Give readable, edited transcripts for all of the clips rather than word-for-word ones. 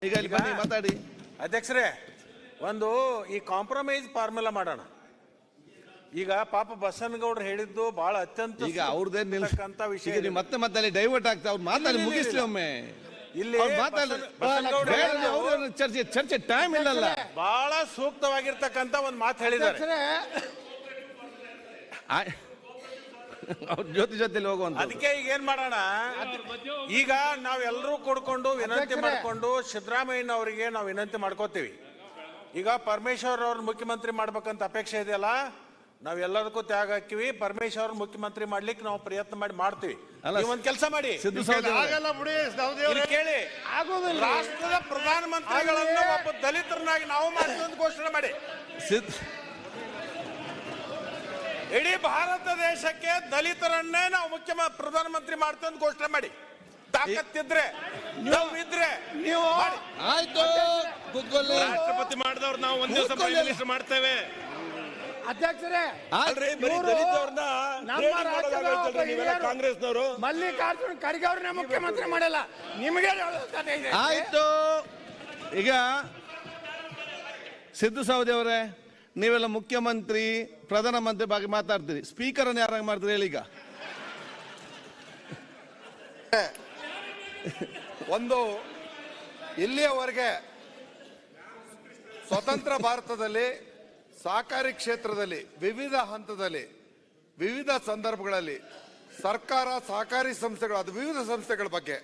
ಈಗ ಬನ್ನಿ ಮಾತಾಡಿ ಅಧ್ಯಕ್ಷರೇ. ಒಂದು ಈ ಕಾಂಪ್ರಮೈಸ್ ಫಾರ್ಮುಲಾ ಮಾಡೋಣ. ಈಗ ಪಾಪ ಬಸನಗೌಡರು ಹೇಳಿದ್ದು ಬಹಳ ಅತ್ಯಂತ ಈಗ ಅವ್ರದೇ ನಿಲ್ತಕ್ಕಂತ ವಿಷಯ. ಮತ್ತೆ ಮತ್ತೆ ಅಲ್ಲಿ ಡೈವರ್ಟ್ ಆಗ್ತಾ ಅವ್ರು ಮಾತಾಡಿ ಮುಗಿಸ್ಲಿ ಒಮ್ಮೆ. ಇಲ್ಲಿ ಚರ್ಚೆ ಟೈಮ್ ಇಲ್ಲಲ್ಲ. ಬಹಳ ಸೂಕ್ತವಾಗಿರ್ತಕ್ಕಂತ ಒಂದು ಮಾತು ಹೇಳಿದ್ದಾರೆ. ಅವ್ರ ಜೊತೆಲಿ ಹೋಗುವಂತ. ಅದಕ್ಕೆ ಈಗ ಏನ್ ಮಾಡೋಣ, ಈಗ ನಾವೆಲ್ಲರೂ ಕೂಡ್ಕೊಂಡು ವಿನಂತಿ ಮಾಡ್ಕೊಂಡು ಸಿದ್ದರಾಮಯ್ಯನವರಿಗೆ ನಾವು ವಿನಂತಿ ಮಾಡ್ಕೋತೀವಿ. ಈಗ ಪರಮೇಶ್ವರ್ ಅವ್ರ ಮುಖ್ಯಮಂತ್ರಿ ಮಾಡ್ಬೇಕಂತ ಅಪೇಕ್ಷೆ ಇದೆಯಲ್ಲ, ನಾವೆಲ್ಲದಕ್ಕೂ ತ್ಯಾಗ ಹಾಕಿವಿ. ಪರಮೇಶ್ವರ್ ಮುಖ್ಯಮಂತ್ರಿ ಮಾಡ್ಲಿಕ್ಕೆ ನಾವು ಪ್ರಯತ್ನ ಮಾಡ್ತೀವಿ. ಒಂದ್ ಕೆಲಸ ಮಾಡಿ, ಕೇಳಿ, ರಾಷ್ಟ್ರದ ಪ್ರಧಾನಮಂತ್ರಿಗಳನ್ನು ಒಬ್ಬ ದಲಿತರನ್ನಾಗಿ ನಾವು ಮಾಡ್ತೀವಿ ಅಂತ ಘೋಷಣೆ ಮಾಡಿ. ಇಡೀ ಭಾರತ ದೇಶಕ್ಕೆ ದಲಿತರನ್ನೇ ನಾವು ಪ್ರಧಾನಮಂತ್ರಿ ಮಾಡ್ತೀವಿ ಅಂತ ಘೋಷಣೆ ಮಾಡಿ. ತಾಕತ್ತಿದ್ರೆ ಇದ್ರೆ ನೀವು ಆಯ್ತು. ರಾಷ್ಟ್ರಪತಿ ಮಾಡಿದವ್ರು ನಾವು ಒಂದ್ ದಿವಸ ಪ್ರೈಮ್ ಮಿನಿಸ್ಟರ್ ಮಾಡ್ತೇವೆ. ಅಧ್ಯಕ್ಷರೇ, ಕಾಂಗ್ರೆಸ್ನವರು ಮಲ್ಲಿಕಾರ್ಜುನ್ ಖರ್ಗೆ ಅವ್ರನ್ನ ಮುಖ್ಯಮಂತ್ರಿ ಮಾಡಲ್ಲ. ನಿಮಗೆ ಆಯ್ತು. ಈಗ ಸಿದ್ದು ಸವದಿ ಅವರೇ, ನೀವೆಲ್ಲ ಮುಖ್ಯಮಂತ್ರಿ ಪ್ರಧಾನಮಂತ್ರಿ ಬಗ್ಗೆ ಮಾತಾಡ್ತೀರಿ, ಸ್ಪೀಕರ್ ಅನ್ನು ಯಾರಾಗ ಮಾಡ್ತೀರಿ ಹೇಳಿ. ಈಗ ಒಂದು ಇಲ್ಲಿಯವರೆಗೆ ಸ್ವತಂತ್ರ ಭಾರತದಲ್ಲಿ ಸಹಕಾರಿ ಕ್ಷೇತ್ರದಲ್ಲಿ ವಿವಿಧ ಹಂತದಲ್ಲಿ ವಿವಿಧ ಸಂದರ್ಭಗಳಲ್ಲಿ ಸರ್ಕಾರ ಸಹಕಾರಿ ಸಂಸ್ಥೆಗಳು ಅದು ವಿವಿಧ ಸಂಸ್ಥೆಗಳ ಬಗ್ಗೆ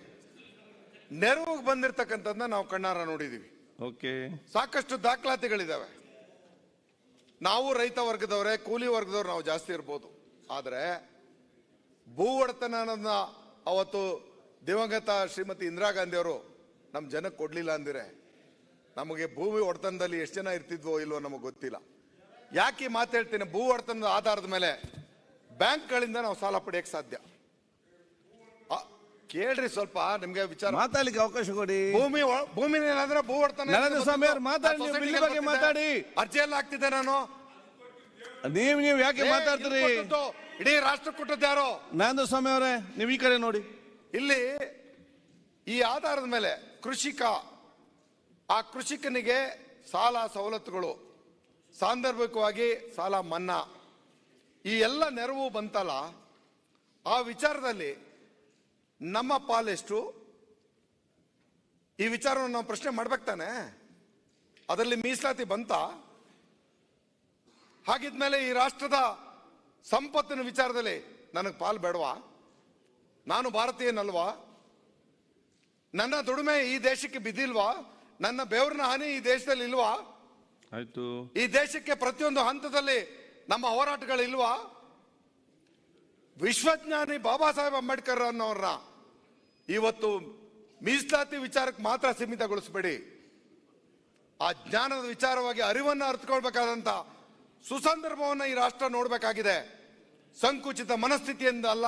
ನೆರವು ಬಂದಿರತಕ್ಕಂಥದ್ದನ್ನ ನಾವು ಕಣ್ಣಾರ ನೋಡಿದೀವಿ. ಓಕೆ, ಸಾಕಷ್ಟು ದಾಖಲಾತಿಗಳಿದಾವೆ. ನಾವು ರೈತ ವರ್ಗದವರೇ, ಕೂಲಿ ವರ್ಗದವ್ರು ನಾವು ಜಾಸ್ತಿ ಇರ್ಬೋದು. ಆದರೆ ಭೂ ಒಡೆತನನ್ನ ಅವತ್ತು ದಿವಂಗತ ಶ್ರೀಮತಿ ಇಂದಿರಾ ಗಾಂಧಿ ಅವರು ನಮ್ಮ ಜನಕ್ಕೆ ಕೊಡ್ಲಿಲ್ಲ ಅಂದಿರೆ ನಮಗೆ ಭೂಮಿ ಒಡೆತನದಲ್ಲಿ ಎಷ್ಟು ಜನ ಇರ್ತಿದ್ವೋ ಇಲ್ವೋ ನಮಗೆ ಗೊತ್ತಿಲ್ಲ. ಯಾಕೆ ಮಾತಾಡ್ತೀನಿ, ಭೂ ಒಡೆತನದ ಆಧಾರದ ಮೇಲೆ ಬ್ಯಾಂಕ್ಗಳಿಂದ ನಾವು ಸಾಲ ಪಡೆಯಕ್ಕೆ ಸಾಧ್ಯ. ಕೇಳ್ರಿ, ಸ್ವಲ್ಪ ನಿಮ್ಗೆ ವಿಚಾರ ಮಾತಾಡ್ಲಿಕ್ಕೆ ಅವಕಾಶ ಕೊಡಿ. ಭೂಮಿ ಏನಾದ್ರೆ ಭೂ ಒಡೆತನ ಮಾತಾಡಿ. ಅರ್ಜಿಯಲ್ಲಿ ಆಗ್ತಿದ್ದೆ ನಾನು. ನೀವು ಯಾಕೆ ಮಾತಾಡ್ತೀರಿ? ಇಡೀ ರಾಷ್ಟ್ರ ಕೊಟ್ಟದ್ದು ಯಾರೋ? ನರೇಂದ್ರ ಸ್ವಾಮಿ ಅವರೇ, ನೀವು ಈ ಕಡೆ ನೋಡಿ. ಇಲ್ಲಿ ಈ ಆಧಾರದ ಮೇಲೆ ಆ ಕೃಷಿಕನಿಗೆ ಸಾಲ ಸವಲತ್ತುಗಳು, ಸಾಂದರ್ಭಿಕವಾಗಿ ಸಾಲ ಮನ್ನಾ, ಈ ಎಲ್ಲ ನೆರವು ಬಂತಲ್ಲ, ಆ ವಿಚಾರದಲ್ಲಿ ನಮ್ಮ ಪಾಲೆಷ್ಟು? ಈ ವಿಚಾರವನ್ನು ನಾವು ಪ್ರಶ್ನೆ ಮಾಡ್ಬೇಕು ತಾನೆ. ಅದರಲ್ಲಿ ಮೀಸಲಾತಿ ಬಂತ? ಹಾಗಿದ್ಮೇಲೆ ಈ ರಾಷ್ಟ್ರದ ಸಂಪತ್ತಿನ ವಿಚಾರದಲ್ಲಿ ನನಗೆ ಪಾಲು ಬೇಡವಾ? ನಾನು ಭಾರತೀಯನಲ್ವಾ? ನನ್ನ ದುಡಿಮೆ ಈ ದೇಶಕ್ಕೆ ಬಿದ್ದಿಲ್ವಾ? ನನ್ನ ಬೆವರಿನ ಹಾನಿ ಈ ದೇಶದಲ್ಲಿ ಇಲ್ವಾ? ಆಯ್ತು. ಈ ದೇಶಕ್ಕೆ ಪ್ರತಿಯೊಂದು ಹಂತದಲ್ಲಿ ನಮ್ಮ ಹೋರಾಟಗಳಿಲ್ವಾ? ವಿಶ್ವಜ್ಞಾನಿ ಬಾಬಾ ಸಾಹೇಬ್ ಅಂಬೇಡ್ಕರ್ ಅನ್ನೋರನ್ನ ಇವತ್ತು ಮೀಸಲಾತಿ ವಿಚಾರಕ್ಕೆ ಮಾತ್ರ ಸೀಮಿತಗೊಳಿಸಬೇಡಿ. ಆ ಜ್ಞಾನದ ವಿಚಾರವಾಗಿ ಅರಿವನ್ನು ಅರ್ಥಕೊಳ್ಬೇಕಾದಂತ ಸುಸಂದರ್ಭವನ್ನ ಈ ರಾಷ್ಟ್ರ ನೋಡ್ಬೇಕಾಗಿದೆ. ಸಂಕುಚಿತ ಮನಸ್ಥಿತಿಯಿಂದ ಅಲ್ಲ,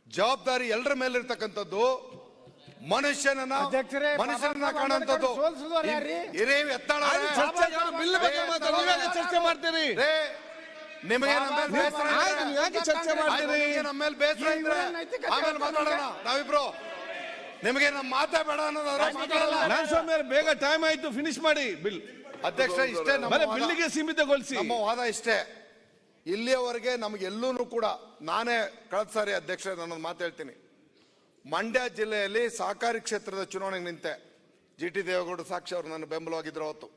ಜವಾಬ್ದಾರಿ ಎಲ್ಲರ ಮೇಲಿರ್ತಕ್ಕಂಥದ್ದು. ಮನುಷ್ಯನನ್ನ ಕಾಣುವಂಥದ್ದು. ಚರ್ಚೆ ಮಾಡ್ತೀರಿ, ನಿಮಗೆ ಚರ್ಚೆ ಮಾಡ್ತೀರಿ? ನಮ್ಮ ಮೇಲೆ ಬೇಸರ ಇದ್ರೆ ಆಮೇಲೆ ಮಾತಾಡೋಣ ನಾವಿಬ್ರು. ನಿಮಗೆ ನಮ್ಮ ಮಾತೇ ಬೇಡ ಅನ್ನೋದಾದ್ರೆ ಬೇಗ ಟೈಮ್ ಆಯ್ತು, ಫಿನಿಶ್ ಮಾಡಿ ಬಿಲ್. ಅಧ್ಯಕ್ಷ, ಇಷ್ಟೇ ಬಿಲ್ಲಿಗೆ ಸೀಮಿತಗೊಳಿಸಿ. ನಮ್ಮ ವಾದ ಇಷ್ಟೇ. ಇಲ್ಲಿಯವರೆಗೆ ನಮಗೆಲ್ಲೂ ಕೂಡ, ನಾನೇ ಕಳೆದ ಸಾರಿ ಅಧ್ಯಕ್ಷ ನಾನೊಂದು ಮಾತು ಹೇಳ್ತೀನಿ. ಮಂಡ್ಯ ಜಿಲ್ಲೆಯಲ್ಲಿ ಸಹಕಾರಿ ಕ್ಷೇತ್ರದ ಚುನಾವಣೆಗೆ ನಿಂತೆ. ಜಿಟಿ ದೇವೇಗೌಡ ಸಾಕ್ಷಿ ಅವರು ನನ್ನ ಬೆಂಬಲವಾಗಿದ್ರು. ಅವತ್ತು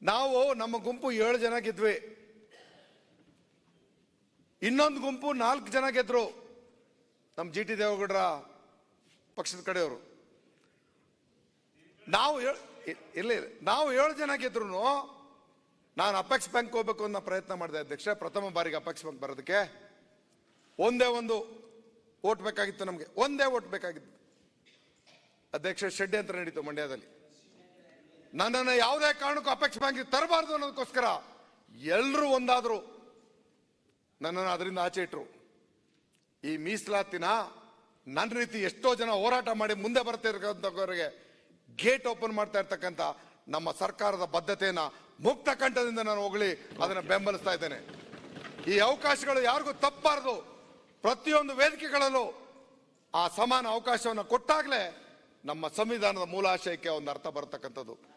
ನಾವು ನಮ್ಮ ಗುಂಪು 7 ಜನ ಗೆದ್ವಿ, ಇನ್ನೊಂದು ಗುಂಪು 4 ಜನ ಗೆದ್ರು, ನಮ್ಮ ಜಿಟಿ ದೇವೇಗೌಡರ ಪಕ್ಷದ ಕಡೆಯವರು. ನಾವು 7 ಜನ ಗೆದ್ರು ನಾನು ಅಪೆಕ್ಸ್ ಬ್ಯಾಂಕ್ ಹೋಗ್ಬೇಕು ಅನ್ನೋ ಪ್ರಯತ್ನ ಮಾಡಿದೆ ಅಧ್ಯಕ್ಷ. ಪ್ರಥಮ ಬಾರಿಗೆ ಅಪೆಕ್ಸ್ ಬ್ಯಾಂಕ್ ಬರೋದಕ್ಕೆ ಒಂದೇ ಒಂದು ಓಟ್ ಬೇಕಾಗಿತ್ತು, ನಮಗೆ ಒಂದೇ ಓಟ್ ಬೇಕಾಗಿತ್ತು ಅಧ್ಯಕ್ಷ. ಷಡ್ಯಂತ್ರ ನಡೀತು ಮಂಡ್ಯದಲ್ಲಿ. ನನ್ನನ್ನು ಯಾವುದೇ ಕಾರಣಕ್ಕೂ ಅಪೆಕ್ಸ್ ಬ್ಯಾಂಕ್ ತರಬಾರ್ದು ಅನ್ನೋದಕ್ಕೋಸ್ಕರ ಎಲ್ಲರೂ ಒಂದಾದ್ರು, ನನ್ನನ್ನು ಅದರಿಂದ ಆಚೆ ಇಟ್ರು. ಈ ಮೀಸಲಾತಿನ ನನ್ನ ರೀತಿ ಎಷ್ಟೋ ಜನ ಹೋರಾಟ ಮಾಡಿ ಮುಂದೆ ಬರ್ತಿರ್ತಕ್ಕಂಥವರಿಗೆ ಗೇಟ್ ಓಪನ್ ಮಾಡ್ತಾ ಇರ್ತಕ್ಕಂಥ ನಮ್ಮ ಸರ್ಕಾರದ ಬದ್ಧತೆಯನ್ನ ಮುಕ್ತ ಕಂಠದಿಂದ ನಾನು ಹೊಗಳಿ ಅದನ್ನ ಬೆಂಬಲಿಸ್ತಾ ಇದ್ದೇನೆ. ಈ ಅವಕಾಶಗಳು ಯಾರಿಗೂ ತಪ್ಪಬಾರದು. ಪ್ರತಿಯೊಂದು ವೇದಿಕೆಗಳಲ್ಲೂ ಆ ಸಮಾನ ಅವಕಾಶವನ್ನು ಕೊಟ್ಟಾಗಲೇ ನಮ್ಮ ಸಂವಿಧಾನದ ಮೂಲಾಶಯಕ್ಕೆ ಒಂದು ಅರ್ಥ ಬರತಕ್ಕಂಥದ್ದು.